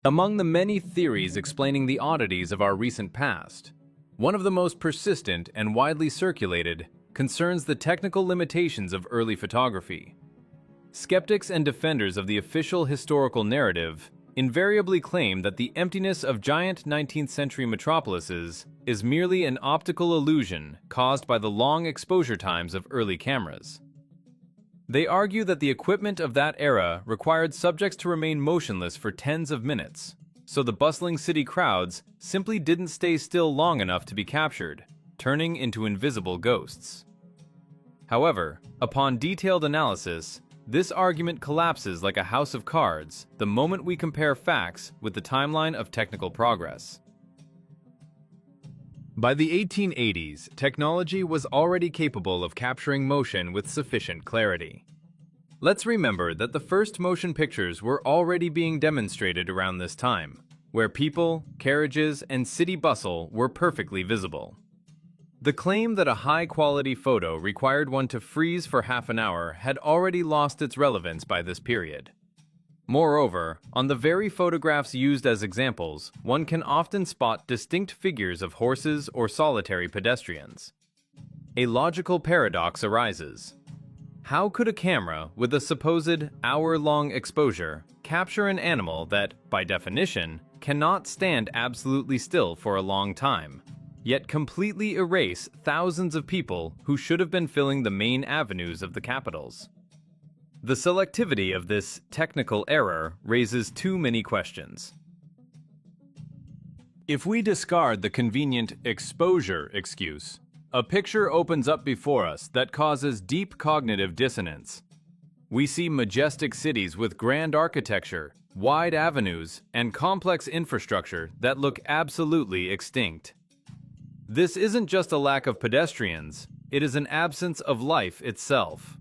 Among the many theories explaining the oddities of our recent past, one of the most persistent and widely circulated concerns the technical limitations of early photography. Skeptics and defenders of the official historical narrative invariably claim that the emptiness of giant 19th century metropolises is merely an optical illusion caused by the long exposure times of early cameras. They argue that the equipment of that era required subjects to remain motionless for tens of minutes, so the bustling city crowds simply didn't stay still long enough to be captured, turning into invisible ghosts. However, upon detailed analysis, this argument collapses like a house of cards the moment we compare facts with the timeline of technical progress. By the 1880s, technology was already capable of capturing motion with sufficient clarity. Let's remember that the first motion pictures were already being demonstrated around this time, where people, carriages, and city bustle were perfectly visible. The claim that a high-quality photo required one to freeze for half an hour had already lost its relevance by this period. Moreover, on the very photographs used as examples, one can often spot distinct figures of horses or solitary pedestrians. A logical paradox arises. How could a camera, with a supposed hour-long exposure, capture an animal that, by definition, cannot stand absolutely still for a long time, yet completely erase thousands of people who should have been filling the main avenues of the capitals? The selectivity of this technical error raises too many questions. If we discard the convenient exposure excuse, a picture opens up before us that causes deep cognitive dissonance. We see majestic cities with grand architecture, wide avenues, and complex infrastructure that look absolutely extinct. This isn't just a lack of pedestrians, it is an absence of life itself.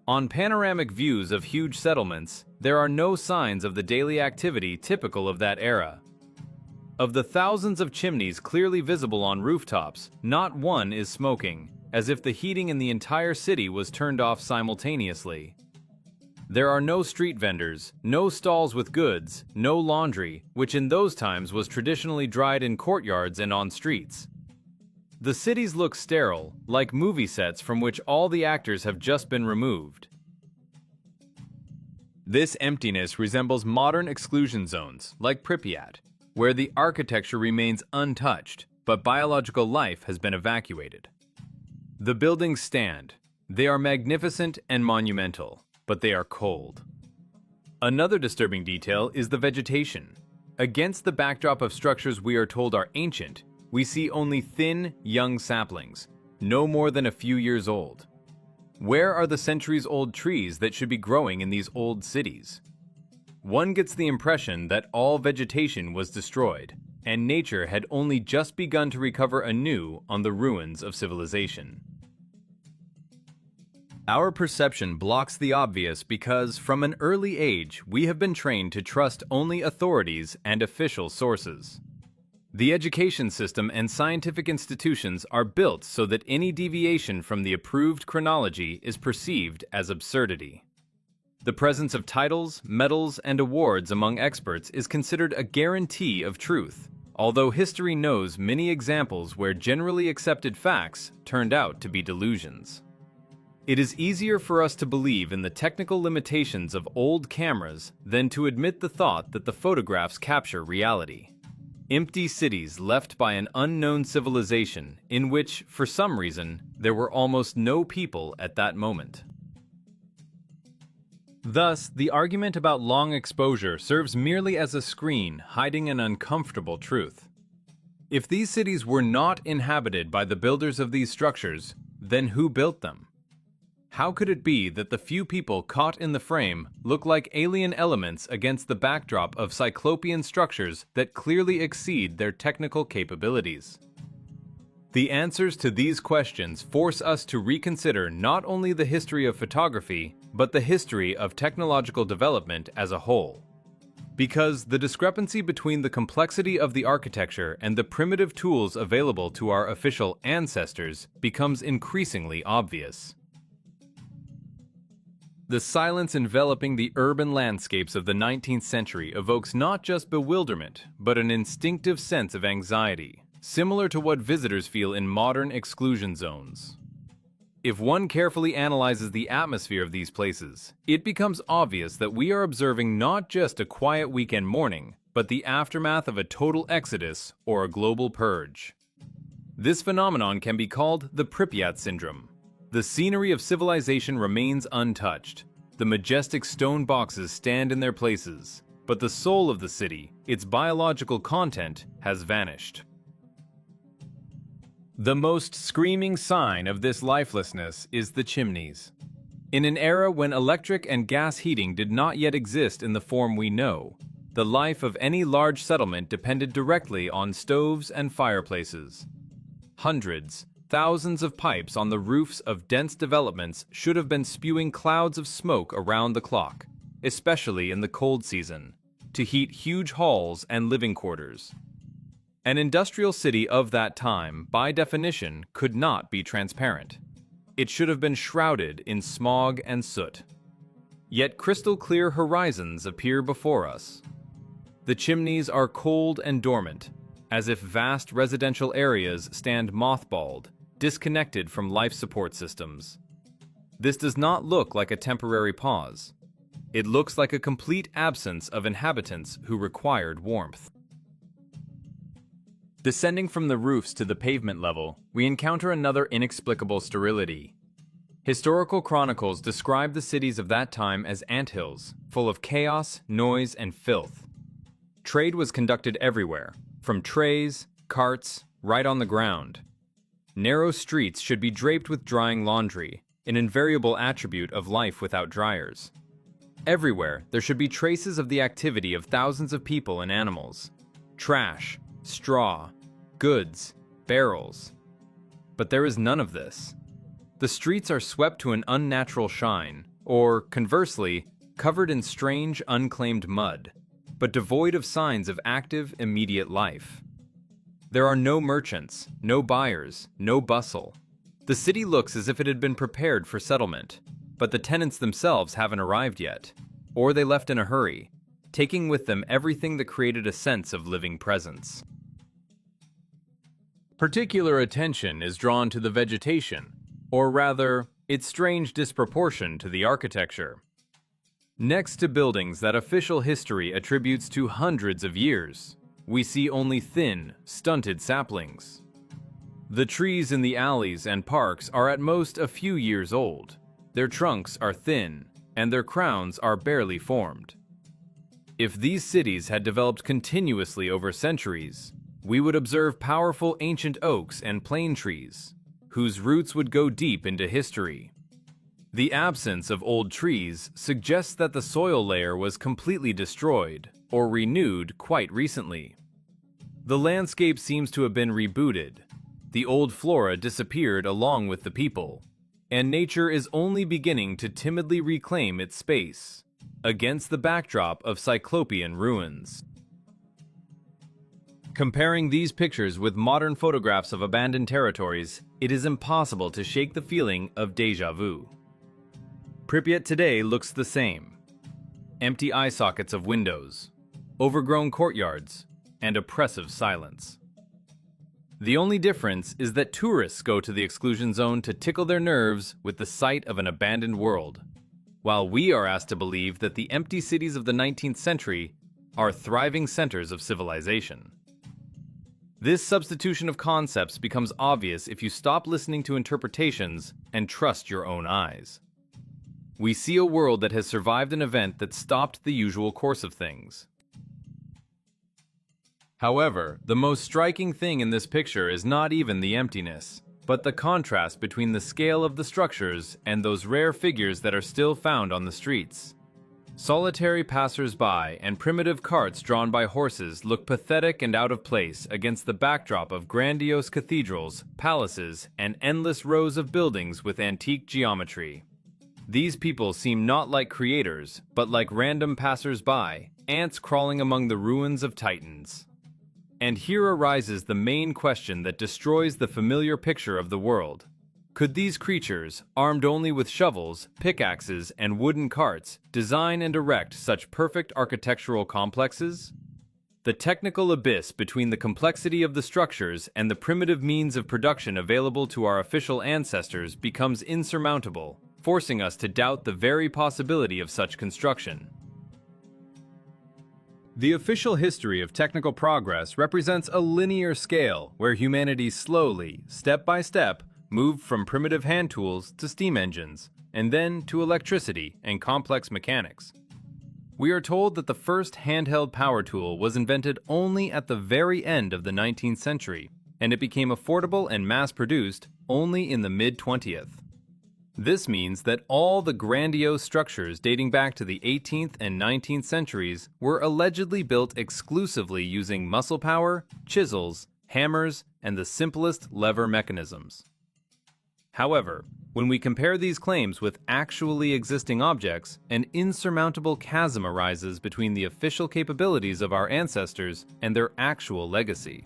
On panoramic views of huge settlements, there are no signs of the daily activity typical of that era. Of the thousands of chimneys clearly visible on rooftops, not one is smoking, as if the heating in the entire city was turned off simultaneously. There are no street vendors, no stalls with goods, no laundry, which in those times was traditionally dried in courtyards and on streets. The cities look sterile, like movie sets from which all the actors have just been removed. This emptiness resembles modern exclusion zones, like Pripyat, where the architecture remains untouched, but biological life has been evacuated. The buildings stand. They are magnificent and monumental, but they are cold. Another disturbing detail is the vegetation. Against the backdrop of structures we are told are ancient, we see only thin, young saplings, no more than a few years old. Where are the centuries-old trees that should be growing in these old cities? One gets the impression that all vegetation was destroyed, and nature had only just begun to recover anew on the ruins of civilization. Our perception blocks the obvious because, from an early age, we have been trained to trust only authorities and official sources. The education system and scientific institutions are built so that any deviation from the approved chronology is perceived as absurdity. The presence of titles, medals, and awards among experts is considered a guarantee of truth, although history knows many examples where generally accepted facts turned out to be delusions. It is easier for us to believe in the technical limitations of old cameras than to admit the thought that the photographs capture reality. Empty cities left by an unknown civilization in which, for some reason, there were almost no people at that moment. Thus, the argument about long exposure serves merely as a screen hiding an uncomfortable truth. If these cities were not inhabited by the builders of these structures, then who built them? How could it be that the few people caught in the frame look like alien elements against the backdrop of cyclopean structures that clearly exceed their technical capabilities? The answers to these questions force us to reconsider not only the history of photography, but the history of technological development as a whole. Because the discrepancy between the complexity of the architecture and the primitive tools available to our official ancestors becomes increasingly obvious. The silence enveloping the urban landscapes of the 19th century evokes not just bewilderment, but an instinctive sense of anxiety, similar to what visitors feel in modern exclusion zones. If one carefully analyzes the atmosphere of these places, it becomes obvious that we are observing not just a quiet weekend morning, but the aftermath of a total exodus or a global purge. This phenomenon can be called the Pripyat syndrome. The scenery of civilization remains untouched. The majestic stone boxes stand in their places, but the soul of the city, its biological content, has vanished. The most screaming sign of this lifelessness is the chimneys. In an era when electric and gas heating did not yet exist in the form we know, the life of any large settlement depended directly on stoves and fireplaces. Hundreds, thousands of pipes on the roofs of dense developments should have been spewing clouds of smoke around the clock, especially in the cold season, to heat huge halls and living quarters. An industrial city of that time, by definition, could not be transparent. It should have been shrouded in smog and soot. Yet crystal-clear horizons appear before us. The chimneys are cold and dormant, as if vast residential areas stand mothballed, disconnected from life support systems. This does not look like a temporary pause. It looks like a complete absence of inhabitants who required warmth. Descending from the roofs to the pavement level, we encounter another inexplicable sterility. Historical chronicles describe the cities of that time as anthills, full of chaos, noise, and filth. Trade was conducted everywhere, from trays, carts, right on the ground. Narrow streets should be draped with drying laundry, an invariable attribute of life without dryers. Everywhere, there should be traces of the activity of thousands of people and animals. Trash, straw, goods, barrels. But there is none of this. The streets are swept to an unnatural shine, or, conversely, covered in strange, unclaimed mud, but devoid of signs of active, immediate life. There are no merchants, no buyers, no bustle. The city looks as if it had been prepared for settlement, but the tenants themselves haven't arrived yet, or they left in a hurry, taking with them everything that created a sense of living presence. Particular attention is drawn to the vegetation, or rather, its strange disproportion to the architecture. Next to buildings that official history attributes to hundreds of years, we see only thin, stunted saplings. The trees in the alleys and parks are at most a few years old. Their trunks are thin, and their crowns are barely formed. If these cities had developed continuously over centuries, we would observe powerful ancient oaks and plane trees, whose roots would go deep into history. The absence of old trees suggests that the soil layer was completely destroyed or renewed quite recently. The landscape seems to have been rebooted. The old flora disappeared along with the people, and nature is only beginning to timidly reclaim its space against the backdrop of Cyclopean ruins. Comparing these pictures with modern photographs of abandoned territories, it is impossible to shake the feeling of déjà vu. Pripyat today looks the same. Empty eye sockets of windows, overgrown courtyards, and oppressive silence. The only difference is that tourists go to the exclusion zone to tickle their nerves with the sight of an abandoned world, while we are asked to believe that the empty cities of the 19th century are thriving centers of civilization. This substitution of concepts becomes obvious if you stop listening to interpretations and trust your own eyes. We see a world that has survived an event that stopped the usual course of things. However, the most striking thing in this picture is not even the emptiness, but the contrast between the scale of the structures and those rare figures that are still found on the streets. Solitary passers-by and primitive carts drawn by horses look pathetic and out of place against the backdrop of grandiose cathedrals, palaces, and endless rows of buildings with antique geometry. These people seem not like creators, but like random passers-by, ants crawling among the ruins of titans. And here arises the main question that destroys the familiar picture of the world. Could these creatures, armed only with shovels, pickaxes, and wooden carts, design and erect such perfect architectural complexes? The technical abyss between the complexity of the structures and the primitive means of production available to our official ancestors becomes insurmountable, forcing us to doubt the very possibility of such construction. The official history of technical progress represents a linear scale where humanity slowly, step by step, moved from primitive hand tools to steam engines, and then to electricity and complex mechanics. We are told that the first handheld power tool was invented only at the very end of the 19th century, and it became affordable and mass-produced only in the mid-20th. This means that all the grandiose structures dating back to the 18th and 19th centuries were allegedly built exclusively using muscle power, chisels, hammers, and the simplest lever mechanisms. However, when we compare these claims with actually existing objects, an insurmountable chasm arises between the official capabilities of our ancestors and their actual legacy.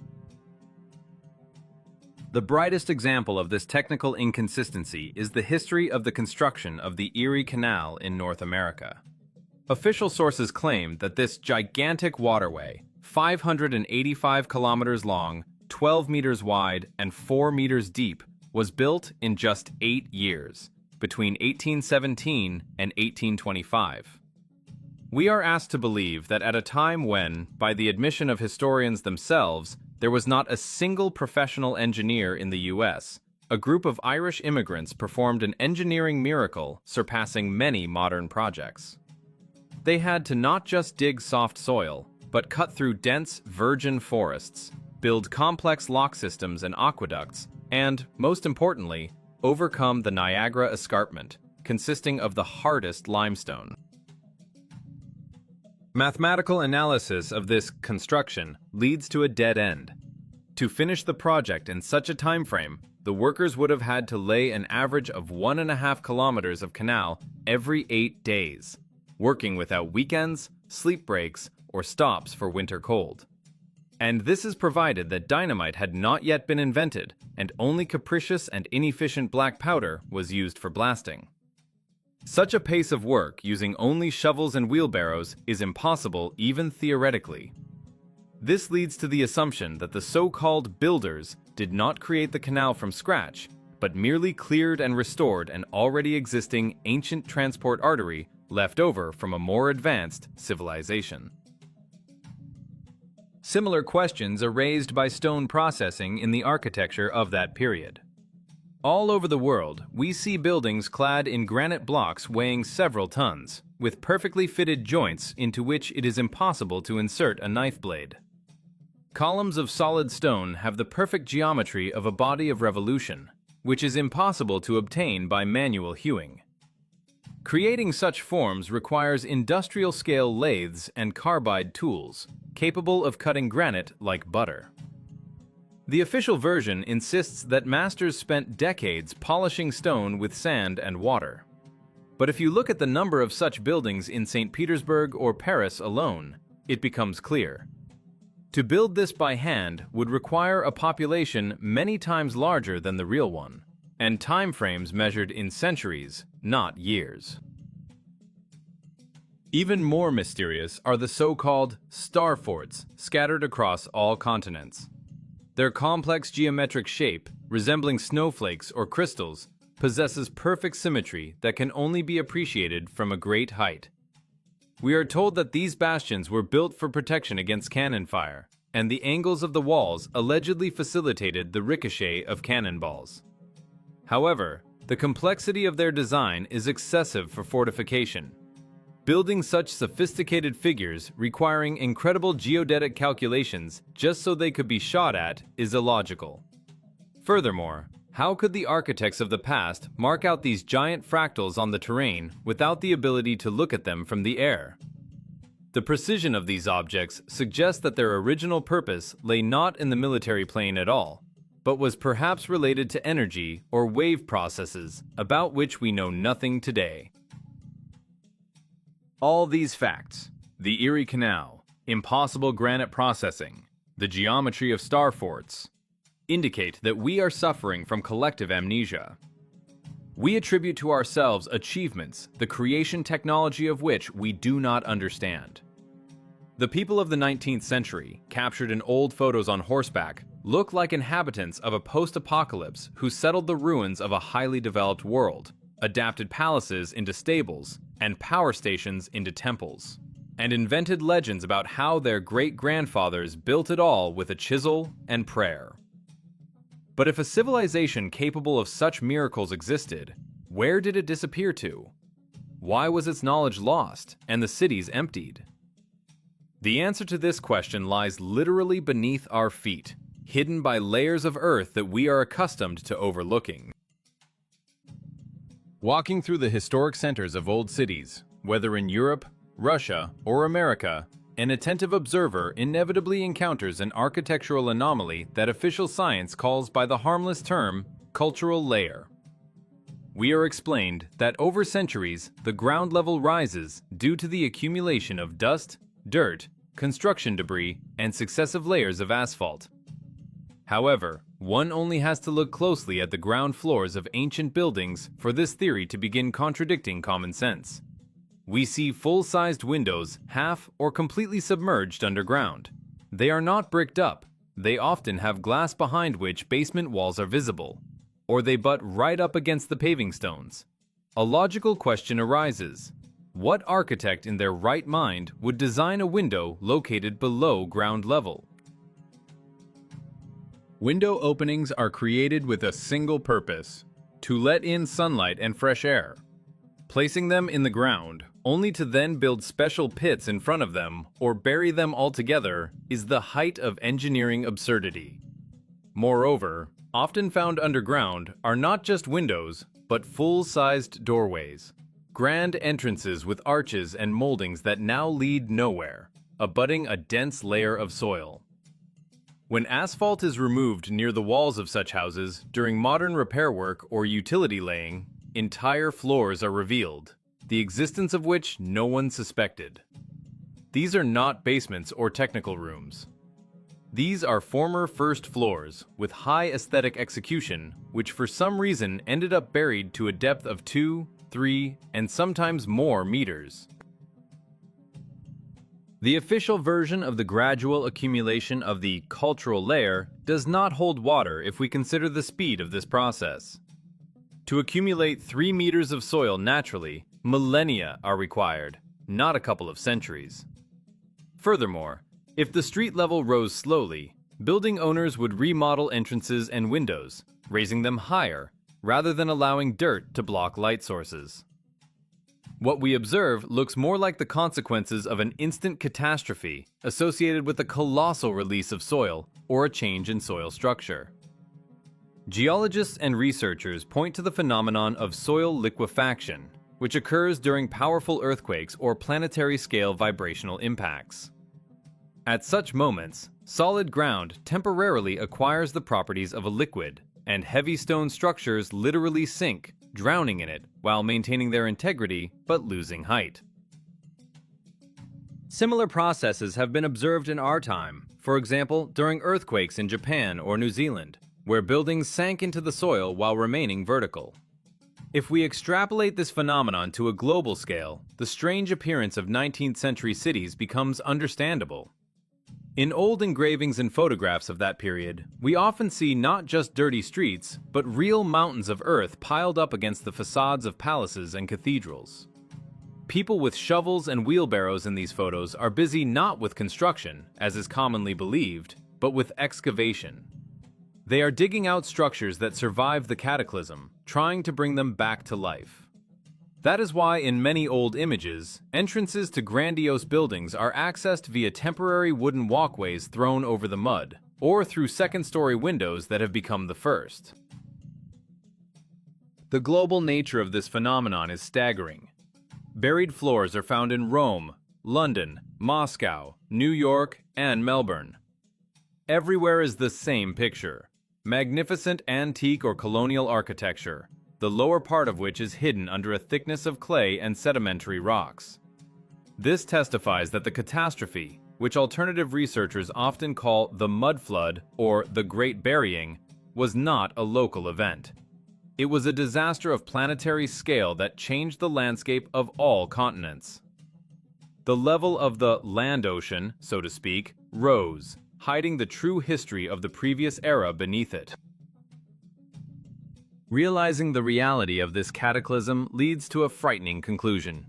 The brightest example of this technical inconsistency is the history of the construction of the Erie Canal in North America. Official sources claim that this gigantic waterway, 585 kilometers long, 12 meters wide, and 4 meters deep, was built in just 8 years, between 1817 and 1825. We are asked to believe that at a time when, by the admission of historians themselves, there was not a single professional engineer in the US, a group of Irish immigrants performed an engineering miracle surpassing many modern projects. They had to not just dig soft soil, but cut through dense, virgin forests, build complex lock systems and aqueducts, and, most importantly, overcome the Niagara Escarpment, consisting of the hardest limestone. Mathematical analysis of this construction leads to a dead end. To finish the project in such a time frame, the workers would have had to lay an average of 1.5 kilometers of canal every 8 days, working without weekends, sleep breaks, or stops for winter cold. And this is provided that dynamite had not yet been invented, and only capricious and inefficient black powder was used for blasting. Such a pace of work using only shovels and wheelbarrows is impossible even theoretically. This leads to the assumption that the so-called builders did not create the canal from scratch, but merely cleared and restored an already existing ancient transport artery left over from a more advanced civilization. Similar questions are raised by stone processing in the architecture of that period. All over the world, we see buildings clad in granite blocks weighing several tons, with perfectly fitted joints into which it is impossible to insert a knife blade. Columns of solid stone have the perfect geometry of a body of revolution, which is impossible to obtain by manual hewing. Creating such forms requires industrial-scale lathes and carbide tools, capable of cutting granite like butter. The official version insists that masters spent decades polishing stone with sand and water. But if you look at the number of such buildings in St. Petersburg or Paris alone, it becomes clear. To build this by hand would require a population many times larger than the real one, and time frames measured in centuries, not years. Even more mysterious are the so-called star forts scattered across all continents. Their complex geometric shape, resembling snowflakes or crystals, possesses perfect symmetry that can only be appreciated from a great height. We are told that these bastions were built for protection against cannon fire, and the angles of the walls allegedly facilitated the ricochet of cannonballs. However, the complexity of their design is excessive for fortification. Building such sophisticated figures requiring incredible geodetic calculations just so they could be shot at is illogical. Furthermore, how could the architects of the past mark out these giant fractals on the terrain without the ability to look at them from the air? The precision of these objects suggests that their original purpose lay not in the military plane at all, but was perhaps related to energy or wave processes about which we know nothing today. All these facts, the Erie Canal, impossible granite processing, the geometry of star forts, indicate that we are suffering from collective amnesia. We attribute to ourselves achievements, the creation technology of which we do not understand. The people of the 19th century, captured in old photos on horseback, look like inhabitants of a post-apocalypse who settled the ruins of a highly developed world, adapted palaces into stables, and power stations into temples, and invented legends about how their great-grandfathers built it all with a chisel and prayer. But if a civilization capable of such miracles existed, where did it disappear to? Why was its knowledge lost and the cities emptied? The answer to this question lies literally beneath our feet, hidden by layers of earth that we are accustomed to overlooking. Walking through the historic centers of old cities, whether in Europe, Russia, or America, an attentive observer inevitably encounters an architectural anomaly that official science calls by the harmless term cultural layer. We are explained that over centuries, the ground level rises due to the accumulation of dust, dirt, construction debris, and successive layers of asphalt. However, one only has to look closely at the ground floors of ancient buildings for this theory to begin contradicting common sense. We see full-sized windows half or completely submerged underground. They are not bricked up. They often have glass behind which basement walls are visible, or they butt right up against the paving stones. A logical question arises. What architect in their right mind would design a window located below ground level? Window openings are created with a single purpose: to let in sunlight and fresh air. Placing them in the ground, only to then build special pits in front of them or bury them altogether, is the height of engineering absurdity. Moreover, often found underground are not just windows, but full-sized doorways. Grand entrances with arches and moldings that now lead nowhere, abutting a dense layer of soil. When asphalt is removed near the walls of such houses during modern repair work or utility laying, entire floors are revealed, the existence of which no one suspected. These are not basements or technical rooms. These are former first floors with high aesthetic execution, which for some reason ended up buried to a depth of 2, 3, and sometimes more meters. The official version of the gradual accumulation of the cultural layer does not hold water if we consider the speed of this process. To accumulate 3 meters of soil naturally, millennia are required, not a couple of centuries. Furthermore, if the street level rose slowly, building owners would remodel entrances and windows, raising them higher, rather than allowing dirt to block light sources. What we observe looks more like the consequences of an instant catastrophe associated with a colossal release of soil or a change in soil structure. Geologists and researchers point to the phenomenon of soil liquefaction, which occurs during powerful earthquakes or planetary-scale vibrational impacts. At such moments, solid ground temporarily acquires the properties of a liquid, and heavy stone structures literally sink, drowning in it while maintaining their integrity but losing height. Similar processes have been observed in our time, for example, during earthquakes in Japan or New Zealand, where buildings sank into the soil while remaining vertical. If we extrapolate this phenomenon to a global scale, the strange appearance of 19th century cities becomes understandable. In old engravings and photographs of that period, we often see not just dirty streets, but real mountains of earth piled up against the facades of palaces and cathedrals. People with shovels and wheelbarrows in these photos are busy not with construction, as is commonly believed, but with excavation. They are digging out structures that survived the cataclysm, trying to bring them back to life. That is why in many old images, entrances to grandiose buildings are accessed via temporary wooden walkways thrown over the mud, or through second-story windows that have become the first. The global nature of this phenomenon is staggering. Buried floors are found in Rome, London, Moscow, New York, and Melbourne. Everywhere is the same picture: magnificent antique or colonial architecture, the lower part of which is hidden under a thickness of clay and sedimentary rocks. This testifies that the catastrophe, which alternative researchers often call the mud flood or the Great Burying, was not a local event. It was a disaster of planetary scale that changed the landscape of all continents. The level of the land ocean, so to speak, rose, hiding the true history of the previous era beneath it. Realizing the reality of this cataclysm leads to a frightening conclusion.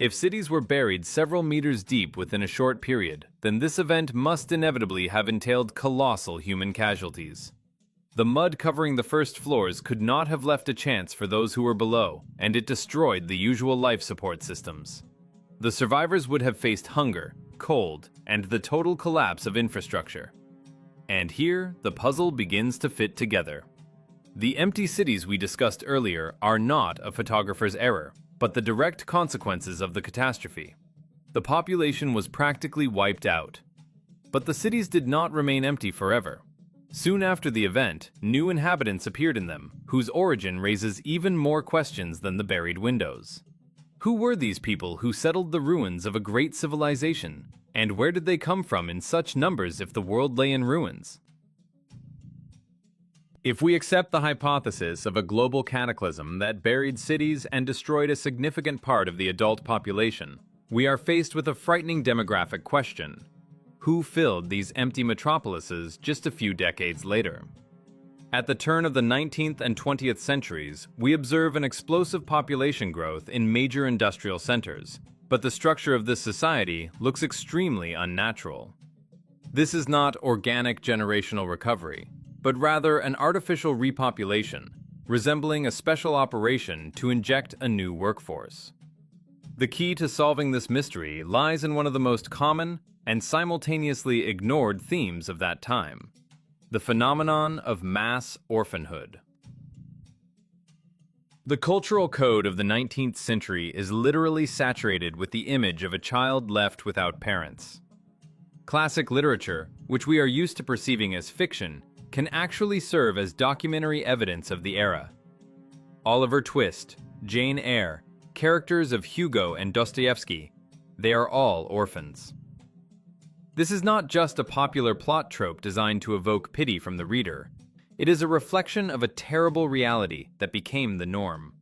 If cities were buried several meters deep within a short period, then this event must inevitably have entailed colossal human casualties. The mud covering the first floors could not have left a chance for those who were below, and it destroyed the usual life support systems. The survivors would have faced hunger, cold, and the total collapse of infrastructure. And here, the puzzle begins to fit together. The empty cities we discussed earlier are not a photographer's error, but the direct consequences of the catastrophe. The population was practically wiped out. But the cities did not remain empty forever. Soon after the event, new inhabitants appeared in them, whose origin raises even more questions than the buried windows. Who were these people who settled the ruins of a great civilization, and where did they come from in such numbers if the world lay in ruins? If we accept the hypothesis of a global cataclysm that buried cities and destroyed a significant part of the adult population, we are faced with a frightening demographic question. Who filled these empty metropolises just a few decades later? At the turn of the 19th and 20th centuries, we observe an explosive population growth in major industrial centers, but the structure of this society looks extremely unnatural. This is not organic generational recovery, but rather an artificial repopulation, resembling a special operation to inject a new workforce. The key to solving this mystery lies in one of the most common and simultaneously ignored themes of that time: the phenomenon of mass orphanhood. The cultural code of the 19th century is literally saturated with the image of a child left without parents. Classic literature, which we are used to perceiving as fiction, can actually serve as documentary evidence of the era. Oliver Twist, Jane Eyre, characters of Hugo and Dostoevsky, they are all orphans. This is not just a popular plot trope designed to evoke pity from the reader. It is a reflection of a terrible reality that became the norm.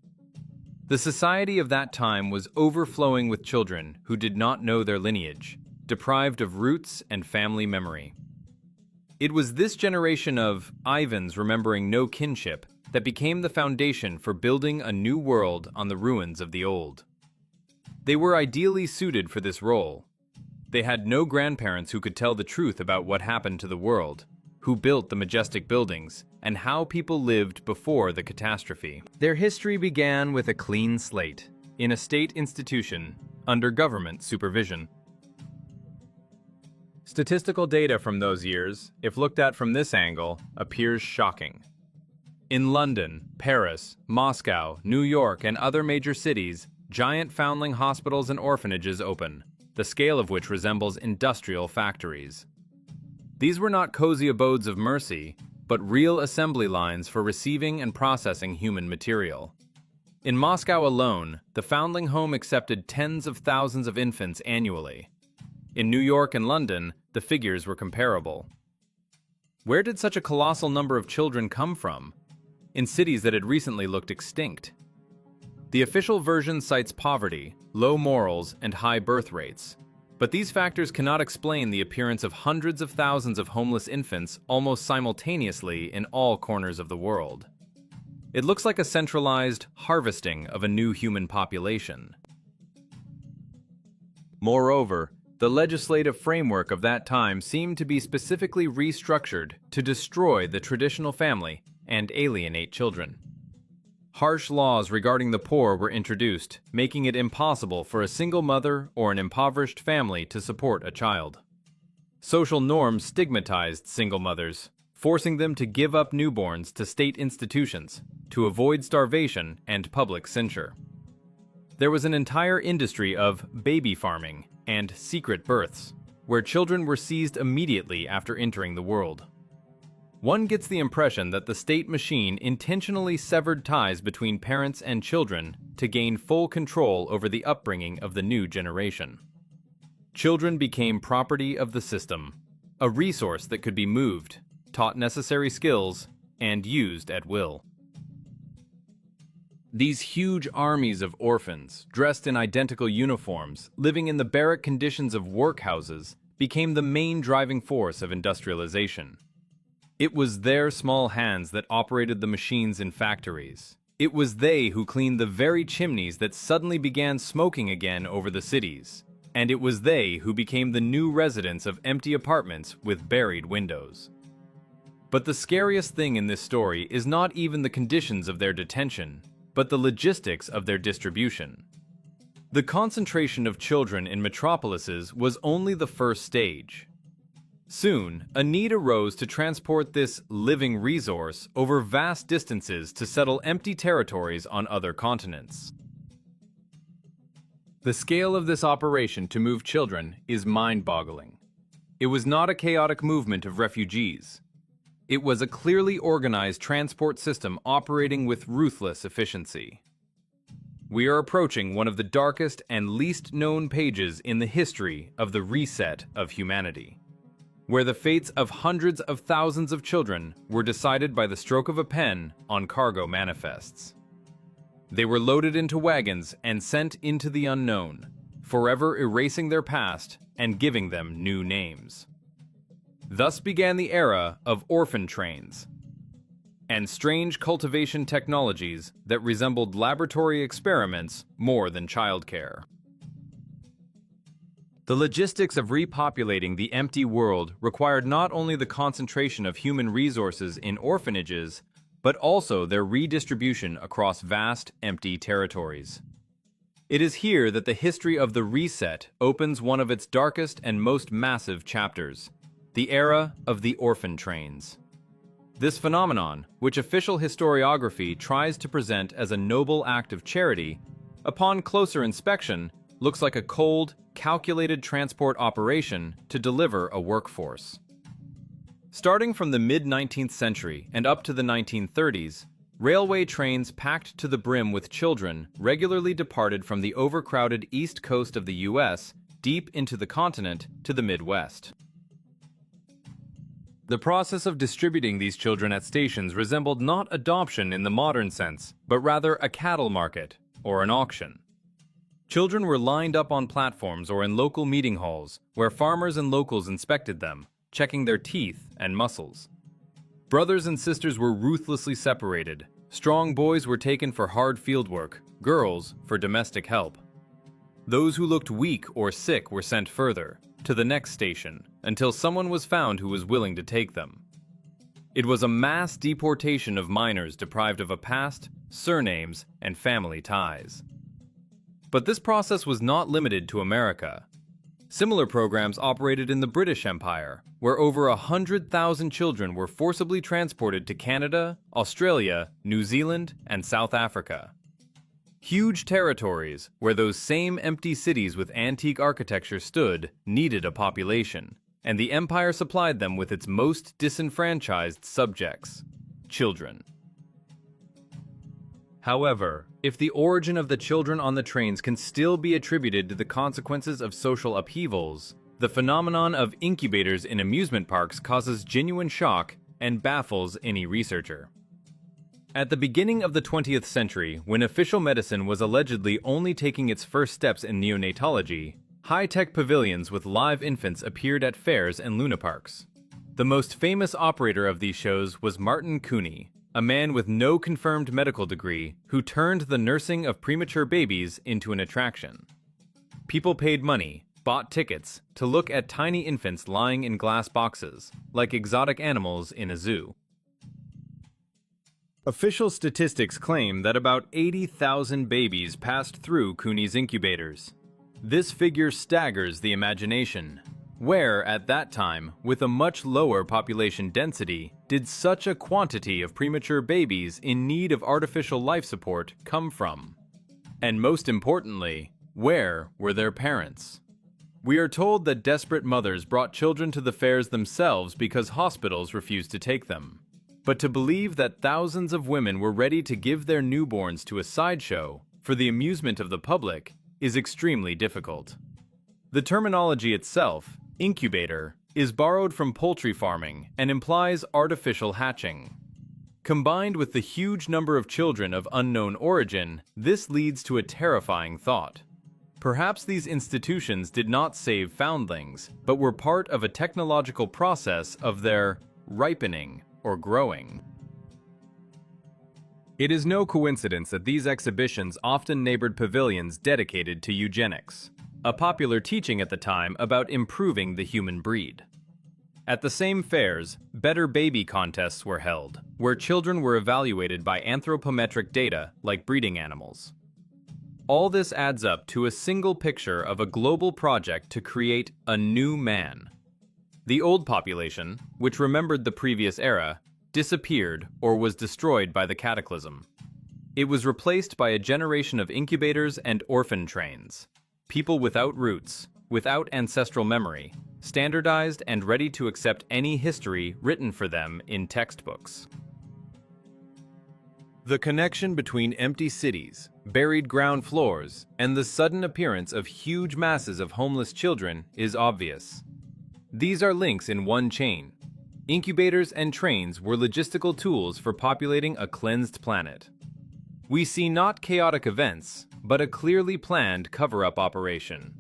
The society of that time was overflowing with children who did not know their lineage, deprived of roots and family memory. It was this generation of Ivans remembering no kinship that became the foundation for building a new world on the ruins of the old. They were ideally suited for this role. They had no grandparents who could tell the truth about what happened to the world, who built the majestic buildings, and how people lived before the catastrophe. Their history began with a clean slate, in a state institution, under government supervision. Statistical data from those years, if looked at from this angle, appears shocking. In London, Paris, Moscow, New York, and other major cities, giant foundling hospitals and orphanages open, the scale of which resembles industrial factories. These were not cozy abodes of mercy, but real assembly lines for receiving and processing human material. In Moscow alone, the foundling home accepted tens of thousands of infants annually. In New York and London, the figures were comparable. Where did such a colossal number of children come from? In cities that had recently looked extinct. The official version cites poverty, low morals, and high birth rates. But these factors cannot explain the appearance of hundreds of thousands of homeless infants almost simultaneously in all corners of the world. It looks like a centralized harvesting of a new human population. Moreover, the legislative framework of that time seemed to be specifically restructured to destroy the traditional family and alienate children. Harsh laws regarding the poor were introduced, making it impossible for a single mother or an impoverished family to support a child. Social norms stigmatized single mothers, forcing them to give up newborns to state institutions to avoid starvation and public censure. There was an entire industry of baby farming and secret births, where children were seized immediately after entering the world. One gets the impression that the state machine intentionally severed ties between parents and children to gain full control over the upbringing of the new generation. Children became property of the system, a resource that could be moved, taught necessary skills, and used at will. These huge armies of orphans, dressed in identical uniforms, living in the barrack conditions of workhouses, became the main driving force of industrialization. It was their small hands that operated the machines in factories. It was they who cleaned the very chimneys that suddenly began smoking again over the cities. And it was they who became the new residents of empty apartments with buried windows. But the scariest thing in this story is not even the conditions of their detention, but the logistics of their distribution. The concentration of children in metropolises was only the first stage. Soon, a need arose to transport this living resource over vast distances to settle empty territories on other continents. The scale of this operation to move children is mind-boggling. It was not a chaotic movement of refugees. It was a clearly organized transport system operating with ruthless efficiency. We are approaching one of the darkest and least known pages in the history of the reset of humanity, where the fates of hundreds of thousands of children were decided by the stroke of a pen on cargo manifests. They were loaded into wagons and sent into the unknown, forever erasing their past and giving them new names. Thus began the era of orphan trains and strange cultivation technologies that resembled laboratory experiments more than childcare. The logistics of repopulating the empty world required not only the concentration of human resources in orphanages, but also their redistribution across vast, empty territories. It is here that the history of the reset opens one of its darkest and most massive chapters, the era of the orphan trains. This phenomenon, which official historiography tries to present as a noble act of charity, upon closer inspection, looks like a cold, calculated transport operation to deliver a workforce. Starting from the mid-19th century and up to the 1930s, railway trains packed to the brim with children regularly departed from the overcrowded east coast of the US deep into the continent to the Midwest. The process of distributing these children at stations resembled not adoption in the modern sense, but rather a cattle market or an auction. Children were lined up on platforms or in local meeting halls where farmers and locals inspected them, checking their teeth and muscles. Brothers and sisters were ruthlessly separated. Strong boys were taken for hard fieldwork, girls for domestic help. Those who looked weak or sick were sent further, to the next station, until someone was found who was willing to take them. It was a mass deportation of minors deprived of a past, surnames, and family ties. But this process was not limited to America. Similar programs operated in the British Empire, where over 100,000 children were forcibly transported to Canada, Australia, New Zealand, and South Africa. Huge territories, where those same empty cities with antique architecture stood, needed a population, and the empire supplied them with its most disenfranchised subjects, children. However, if the origin of the children on the trains can still be attributed to the consequences of social upheavals, the phenomenon of incubators in amusement parks causes genuine shock and baffles any researcher. At the beginning of the 20th century, when official medicine was allegedly only taking its first steps in neonatology, high-tech pavilions with live infants appeared at fairs and lunaparks. The most famous operator of these shows was Martin Cooney, a man with no confirmed medical degree who turned the nursing of premature babies into an attraction. People paid money, bought tickets, to look at tiny infants lying in glass boxes, like exotic animals in a zoo. Official statistics claim that about 80,000 babies passed through Cooney's incubators. This figure staggers the imagination. Where, at that time, with a much lower population density, did such a quantity of premature babies in need of artificial life support come from? And most importantly, where were their parents? We are told that desperate mothers brought children to the fairs themselves because hospitals refused to take them. But to believe that thousands of women were ready to give their newborns to a sideshow for the amusement of the public is extremely difficult. The terminology itself, incubator, is borrowed from poultry farming and implies artificial hatching. Combined with the huge number of children of unknown origin, this leads to a terrifying thought. Perhaps these institutions did not save foundlings, but were part of a technological process of their ripening or growing. It is no coincidence that these exhibitions often neighbored pavilions dedicated to eugenics, a popular teaching at the time about improving the human breed. At the same fairs, better baby contests were held, where children were evaluated by anthropometric data like breeding animals. All this adds up to a single picture of a global project to create a new man. The old population, which remembered the previous era, disappeared or was destroyed by the cataclysm. It was replaced by a generation of incubators and orphan trains, people without roots, without ancestral memory, standardized and ready to accept any history written for them in textbooks. The connection between empty cities, buried ground floors, and the sudden appearance of huge masses of homeless children is obvious. These are links in one chain. Incubators and trains were logistical tools for populating a cleansed planet. We see not chaotic events, but a clearly planned cover-up operation.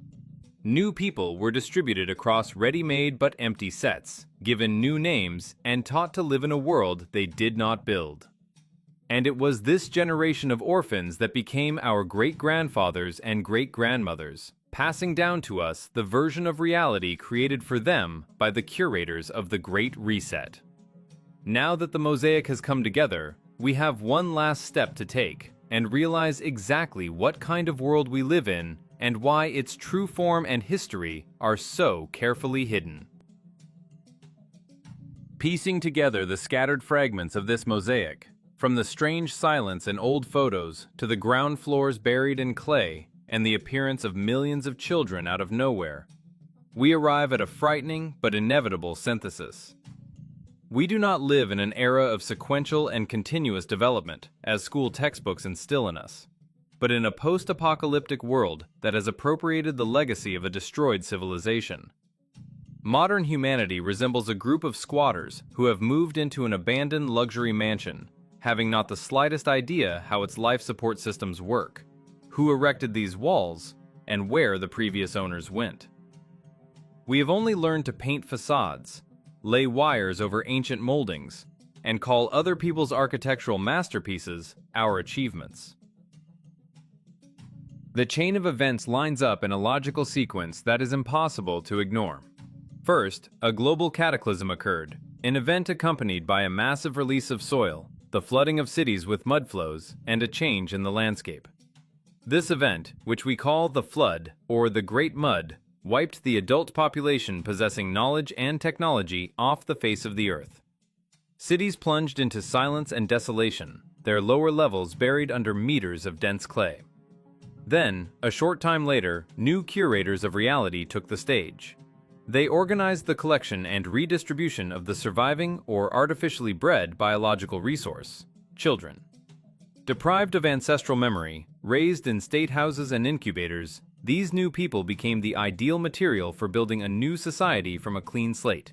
New people were distributed across ready-made but empty sets, given new names, and taught to live in a world they did not build. And it was this generation of orphans that became our great-grandfathers and great-grandmothers, passing down to us the version of reality created for them by the curators of the Great Reset. Now that the mosaic has come together, we have one last step to take and realize exactly what kind of world we live in and why its true form and history are so carefully hidden. Piecing together the scattered fragments of this mosaic, from the strange silence in old photos to the ground floors buried in clay and the appearance of millions of children out of nowhere, we arrive at a frightening but inevitable synthesis. We do not live in an era of sequential and continuous development, as school textbooks instill in us, but in a post-apocalyptic world that has appropriated the legacy of a destroyed civilization. Modern humanity resembles a group of squatters who have moved into an abandoned luxury mansion, having not the slightest idea how its life support systems work, who erected these walls, and where the previous owners went. We have only learned to paint facades, lay wires over ancient moldings, and call other people's architectural masterpieces our achievements. The chain of events lines up in a logical sequence that is impossible to ignore. First, a global cataclysm occurred, an event accompanied by a massive release of soil, the flooding of cities with mud flows, and a change in the landscape. This event, which we call the Flood, or the Great Mud, wiped the adult population possessing knowledge and technology off the face of the earth. Cities plunged into silence and desolation, their lower levels buried under meters of dense clay. Then, a short time later, new curators of reality took the stage. They organized the collection and redistribution of the surviving or artificially bred biological resource, children. Deprived of ancestral memory, raised in state houses and incubators, these new people became the ideal material for building a new society from a clean slate.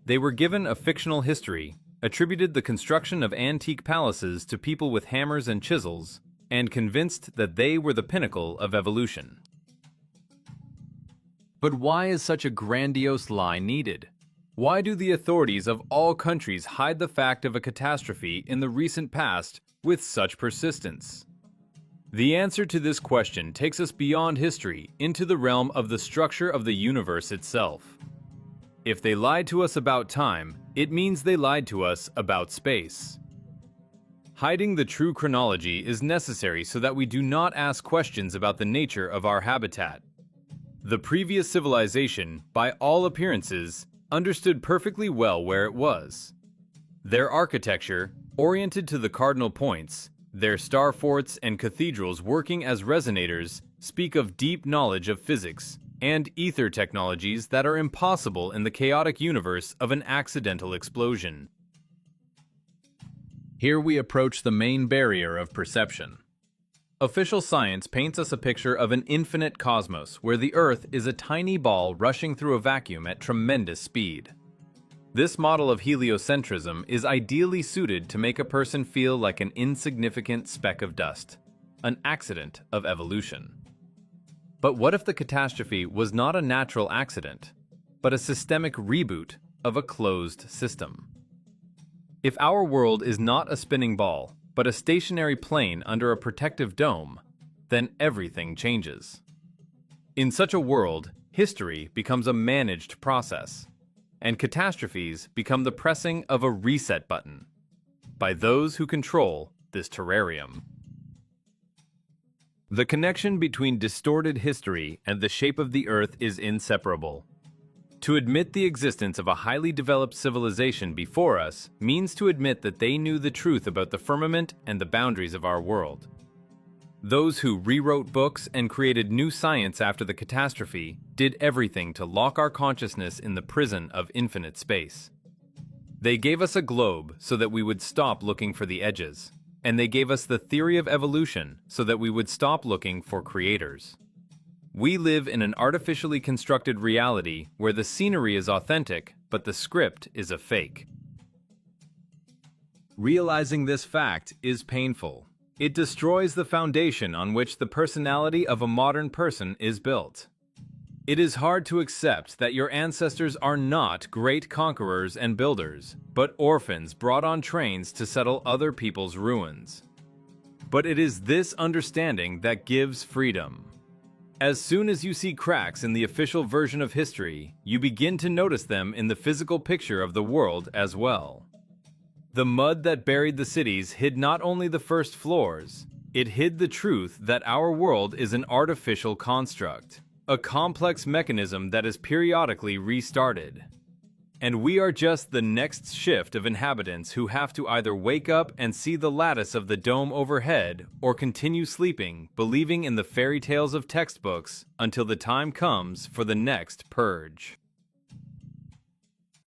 They were given a fictional history, attributed the construction of antique palaces to people with hammers and chisels, and convinced that they were the pinnacle of evolution. But why is such a grandiose lie needed? Why do the authorities of all countries hide the fact of a catastrophe in the recent past with such persistence? The answer to this question takes us beyond history into the realm of the structure of the universe itself. If they lied to us about time, it means they lied to us about space. Hiding the true chronology is necessary so that we do not ask questions about the nature of our habitat. The previous civilization, by all appearances, understood perfectly well where it was. Their architecture, oriented to the cardinal points, their star forts and cathedrals working as resonators, speak of deep knowledge of physics and ether technologies that are impossible in the chaotic universe of an accidental explosion. Here we approach the main barrier of perception. Official science paints us a picture of an infinite cosmos where the Earth is a tiny ball rushing through a vacuum at tremendous speed. This model of heliocentrism is ideally suited to make a person feel like an insignificant speck of dust, an accident of evolution. But what if the catastrophe was not a natural accident, but a systemic reboot of a closed system? If our world is not a spinning ball, but a stationary plane under a protective dome, then everything changes. In such a world, history becomes a managed process, and catastrophes become the pressing of a reset button by those who control this terrarium. The connection between distorted history and the shape of the Earth is inseparable. To admit the existence of a highly developed civilization before us means to admit that they knew the truth about the firmament and the boundaries of our world. Those who rewrote books and created new science after the catastrophe did everything to lock our consciousness in the prison of infinite space. They gave us a globe so that we would stop looking for the edges, and they gave us the theory of evolution so that we would stop looking for creators. We live in an artificially constructed reality where the scenery is authentic, but the script is a fake. Realizing this fact is painful. It destroys the foundation on which the personality of a modern person is built. It is hard to accept that your ancestors are not great conquerors and builders, but orphans brought on trains to settle other people's ruins. But it is this understanding that gives freedom. As soon as you see cracks in the official version of history, you begin to notice them in the physical picture of the world as well. The mud that buried the cities hid not only the first floors, it hid the truth that our world is an artificial construct, a complex mechanism that is periodically restarted. And we are just the next shift of inhabitants who have to either wake up and see the lattice of the dome overhead or continue sleeping, believing in the fairy tales of textbooks until the time comes for the next purge.